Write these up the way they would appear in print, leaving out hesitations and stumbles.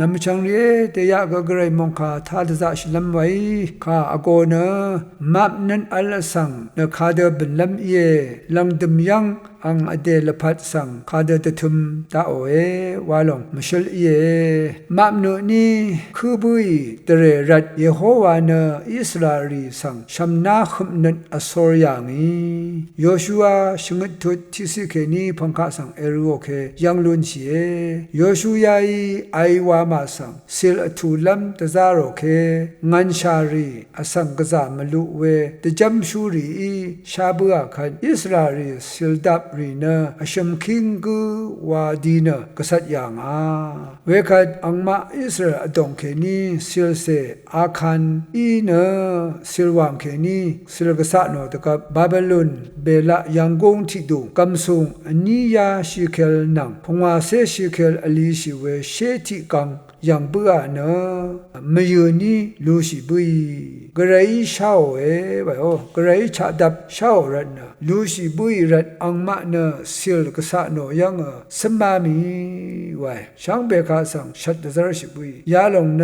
นำชังเรียเตียกกระไรมองคาทาดจะชลำไว้ข้าอโกเนมับนั้นอัลสังนคาเดบินลำเยลังดมยังอังอเดลพัดสังคาเดตทุมตาโอเอวาลงมชลเยมับนุนีคือบุยเตเรรัดเยโฮวาเนอิสราเอลสังชัมนาขุมนันอสอรยางีโยชูอาชงดทุทิสิเคนีพังคาสังเอรุโอเคยังลุนเชียโยชูยาไอวามาสังซิลทูลัมตะซาโรเคงันชารีอสังกซามลุเวตจัมชูรีชาบัวคันอิสราเอลซิลดับรีเนอชมคิงกูวาดีเนกษัตริย์ยังเวคัดอังมาอิสราเอลดงเคนีซิลเซอาคันเนซิลวังเคนีซิลกษัตริย์โนตกับบาเบลุนเบลายังกงที่ดูกัมซุงนิยาชิเคลนังพงอาเซชิเคลอลีชิเวเชติกังยังเบื่อเนมยูนีลูชิบุยกระไรชาวเอไปโอกระไรชาดับชาวรันเนลูชิบุยรัดอังมาเนซิลกษะโนยังสมามีไว้ช่างเบคาสังชัดดซาชิบุยยาลงเน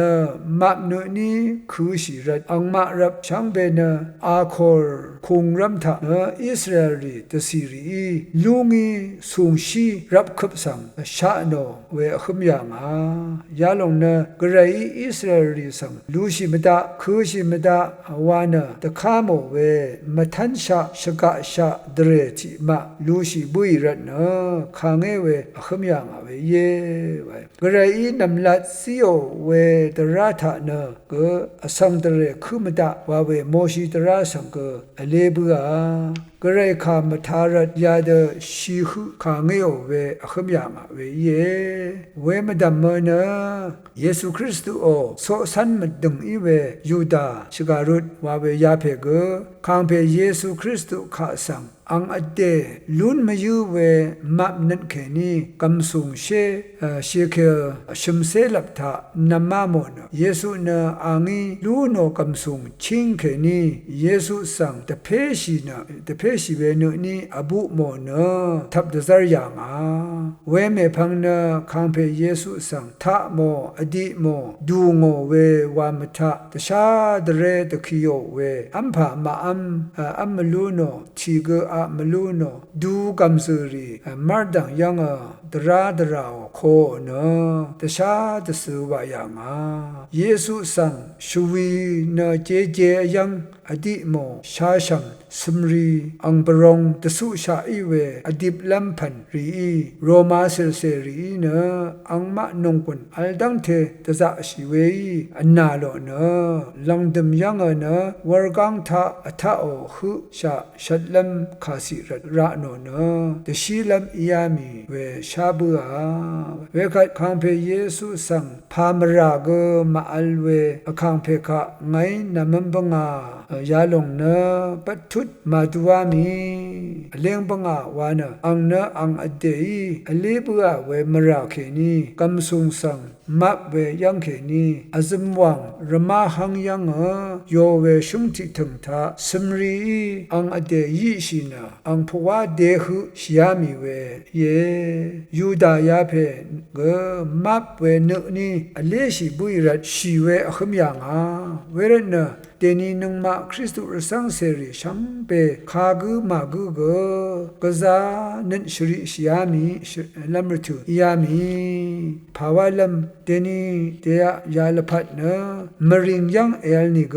มับเนนีคือชิรัดอังมารับช่างเบเนอาคอร์คงรำทะเนอิสราเอลตซีรีลุงีสุงชีรับขับสังชาโนเวขมยังยาลงเนกระไรอิสราเอลสังลูชิมดาคือชิมดาวานะตะข้ามเวมทันชาชกะชาเดรติมาลูชิบุยรัตเนขางเวขมยังเวเยไวกระไรนำลัดซิโอเวตราธาเนกอสังเดรคือมดาวาเวโมชิตราสังกอเลบัวกระไรขามทารัตยาเดชิหุขางเวขมยังเวเยเวมดัมเมเนเยซูคริสต์โอโซสันมดึงอีเวยูดาชิการุดวาเวยาเพเกคางเพเยซูคริสต์ข้าสังอังอเดลุนมายูเวมับนันเคนีกัมซุงเชเคชิมเซลับทานามาโมนเยซูเนอังอีลูโนกัมซุงชิงเคนีเยซูสังตะเพชีเวเนนีอบุโมเนทับดซาร์ยังเวเมพังเนคางเพเยซูสังทะโมอดีโมดูโงเววามทะตชาดเรตคิโยเวอัมพามาอัมมลูโนทีเกมลูโนดูกัมซูรีมาดังยังดราโคเนตชาตสุวายังเยซูสังชูวีเนเจยังอดีโมชาชังสมรีอังบรงตสุชาอีเวอดิบลัมพันรีโรมาเซลเซรีเนอังมะนงกุนอัลดังเทตจะชิเวอันนาโลเนลังดมยังเนวรกังทาอัทาโอหุชาชัดลัมคาสิระโนเนตชีลัมยามีเวชาบัวเวคัดคังเพเยซูสังพามรากมาอัลเวคังเพคะไงนำมันบังยาลงเนปัทุดมาดูวามีเลี้ยงบังวานะอังเนอังอเดยอเลบัวเวมราเคนีกัมซุงสังมับเวยังเคนีอาซมวังรมาหังยังโยเวชุมทิถึงทาสมรีอังอเดยชินาอังพวาเดหุชยามีเวเยยูดายาเพเกมับเวเนนีอเลชิบุยรัดชีเวอขมยังเวรเนเดนีนึงมาคริสตุสังเสริชังเปคากุมากุกะซานันชริชยามีลัมรตุยามีภาวะลัมเดนีเตียยาลพัดเนมริงยังเอลนิก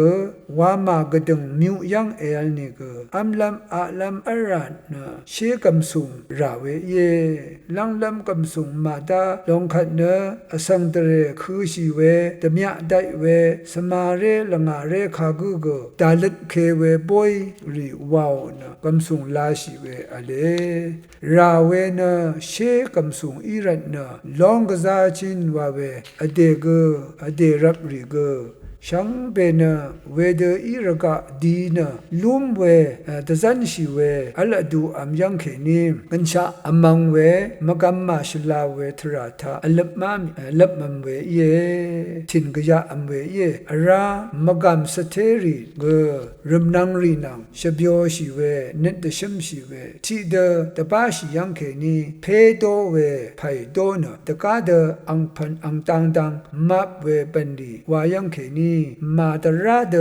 วามากดึงมิวยังเอลนิกอัมลัมอาลัมอรันเนเชกัมซุงราเวเยลังลัมกัมซุงมาดาลงขัดเนอสังเตเรคือชีเวตมยะไดเวสมาเรลงาเรคากุกดาลเคเวบอยรีวาวนะกัมซุงลาชีเวอเลราเวนะเชกัมซุงอีรันนะลองกซาชินวาเวอเดรับรี ช่างเบนเวเดอีรกะดีนะลุมเวตะจันชีเวอัลดูอัมยังเขนิมกันชะอัมมังเวมะกัมมาชลาเวทราทาอัลบมาลับมัมเวเยทินกะยะอัมเวเยอรามะกัมสเทรีเกรมนังรีนังชะเบียวชีเวเนตชมชีเวทีเดตะปาชียังเขนีเพโดเวไพโดนะตะกาเดอังพันอังตังตังมับเวปันดีวายังเขนีมาตราเด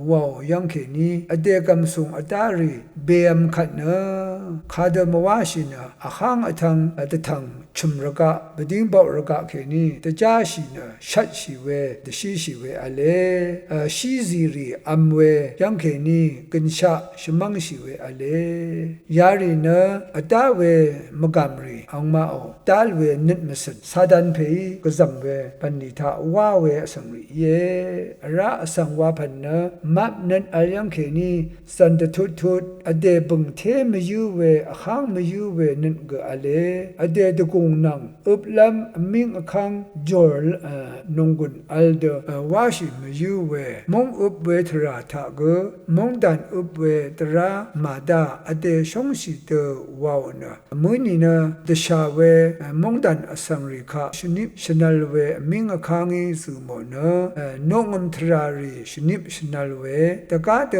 วาวยังเขนีอเดกัมสุงอตารีเบียมขัดเนคาเดมวาชินะอาขังอทังอตทังชุมรกะบดิงบอกรกะเขนีตะจาชีนะชัดชีเวตะชีเวอเลชีซีรีอัมเวยังเขนีกินชะชมังชีเวอเลยารีนะอตาเวมกัมรีอังมาโอตาลเวนิดมสดซาดันเพยกซัมเวปันนิทาวาเวอสังรีเยระอสังวาพันนะมับนันอายังเขนีสันตทุดอเดบึงเทมยูเวอขังมยูเวนินกอเลอเดตกุงนังอุบลัมมิงอขังจอลนงกุนอัลเดวาชิมยูเวมงอุบเวทราทะกมงดันอุบเวตรามาดาอเดชงสิเตวาวนะมุนีนะเดชาเวมงดันอสังริคาชนิบชนัลเวมิงอขังอิสุโมนะนงมทรารีชนิบชนัลเวตะกาเด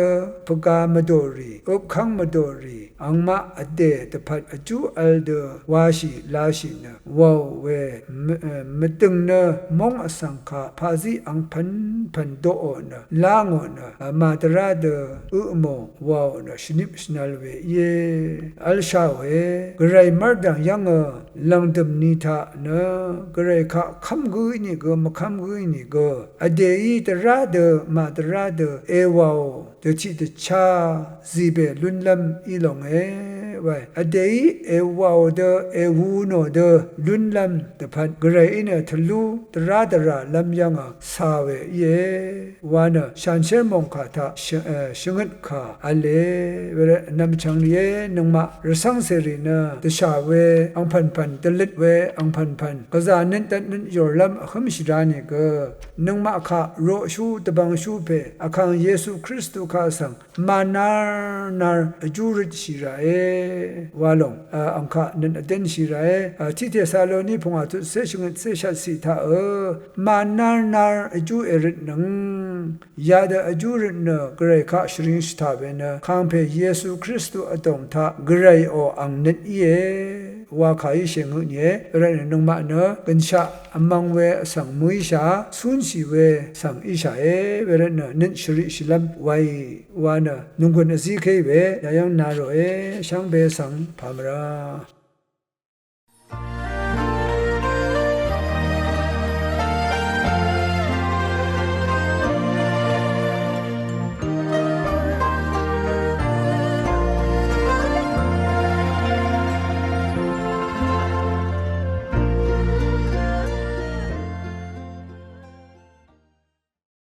ปกามโดรีอุบขังมโดรีอังมาอเดตพัดอจูอัลเดวาชิลาชินะวาวเวมตึงนะมงอสังคาพาซิอังพันโดโอนะลางอนะมาตราเดอุโมวาวนะชนิบชนัลเวเยอัลชาเวกรายมารดังยังลังดมนิทานะกรายคะคำกุยนี่ก็มาคำกุยนี่ก็อเดอีตราเดมาตราเดเอวาวเดชิตชาซีเบลุนลัมอีลงไว้อเดอีเอวาวเดเอวูโนเดลุนลัมเดพันกรายอินทลูตราดราลัมยังสาเวเยวานะชันเชมงคาทาชงดคาอเลเวรนำชังเยนงมารสังเสรีนะตชาเวอังพันตลิดเวอังพันกะจานันตันยอลัมขมชิรานิกนงมาคาโรชูตบังชูเปอคังเยซูคริสต์คาสังมานาจูริชิราเอวาลงอังคานันเดนชิราเอที่เทซาโลนีพงอาตุเซชงเซชัสสิทามานาจูเอรินังยาดาจูรินเกรคาชริงสตาเบนะคังเพเยซูคริสต์อตมทาเกรโออังเนตเยวาขายเชงุเนเรนนงมาเนกันชะอมังเวสังมุยชาสุนชีเวสังอิชาเวรนนินชริชิลัมไววานะนุงกุนอซีเคเวยายังนาโรช่างเบสังพามรา